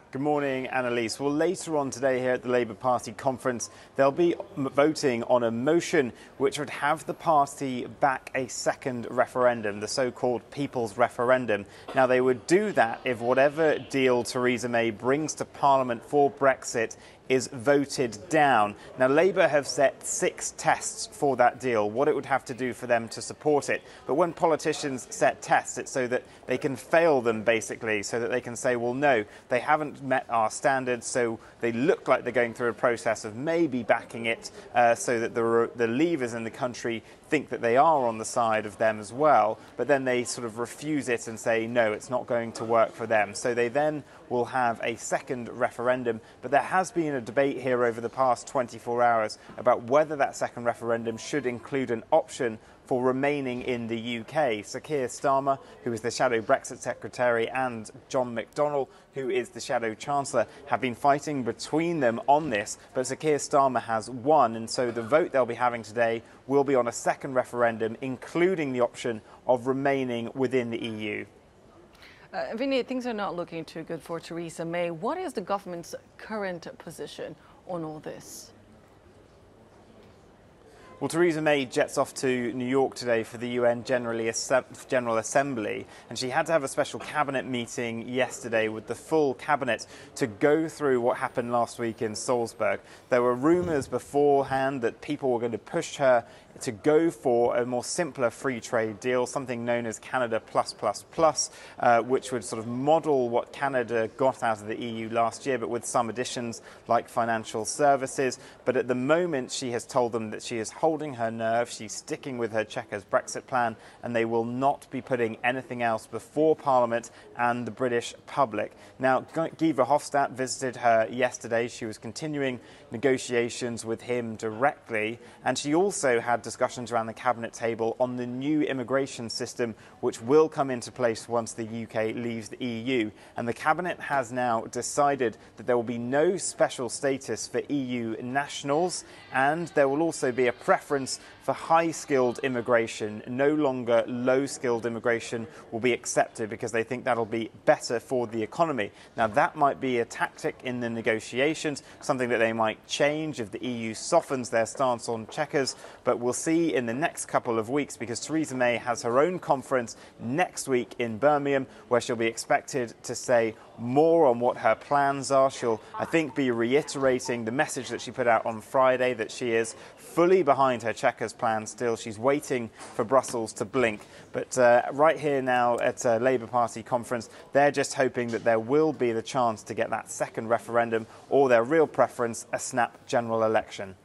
Good morning, Annalise. Well, later on today here at the Labour Party conference, they'll be voting on a motion which would have the party back a second referendum, the so-called People's Referendum. Now, they would do that if whatever deal Theresa May brings to Parliament for Brexit is voted down. Now, Labour have set 6 tests for that deal, what it would have to do for them to support it. But when politicians set tests, it's so that they can fail them, basically, so that they can say, well, no, they haven't met our standards, so they look like they're going through a process of maybe backing it, so that the leavers in the country think that they are on the side of them as well, but then they sort of refuse it and say, no, it's not going to work for them. So they then will have a second referendum. But there has been a debate here over the past 24 hours about whether that second referendum should include an option for remaining in the UK. Sir Keir Starmer, who is the Shadow Brexit Secretary, and John McDonnell, who is the Shadow Chancellor, have been fighting between them on this, but Sir Keir Starmer has won, and so the vote they'll be having today will be on a second referendum, including the option of remaining within the EU. Vinny, things are not looking too good for Theresa May. What is the government's current position on all this? Well, Theresa May jets off to New York today for the UN General Assembly, and she had to have a special cabinet meeting yesterday with the full cabinet to go through what happened last week in Salzburg. There were rumours beforehand that people were going to push her to go for a more simpler free trade deal, something known as Canada Plus Plus Plus, which would sort of model what Canada got out of the EU last year, but with some additions like financial services. But at the moment, she has told them that she is holding her nerve, she's sticking with her Chequers Brexit plan, and they will not be putting anything else before Parliament and the British public. Now, Guy Verhofstadt visited her yesterday. She was continuing negotiations with him directly, and she also had discussions around the cabinet table on the new immigration system, which will come into place once the UK leaves the EU. And the cabinet has now decided that there will be no special status for EU nationals, and there will also be a preference for high-skilled immigration. No longer low-skilled immigration will be accepted because they think that'll be better for the economy. Now, that might be a tactic in the negotiations, something that they might change if the EU softens their stance on Chequers, but we'll see in the next couple of weeks, because Theresa May has her own conference next week in Birmingham, where she'll be expected to say more on what her plans are. She'll, I think, be reiterating the message that she put out on Friday, that she is fully behind her Chequers plan still. She's waiting for Brussels to blink. But right here now at a Labour Party conference, they're just hoping that there will be the chance to get that second referendum, or their real preference, a snap general election.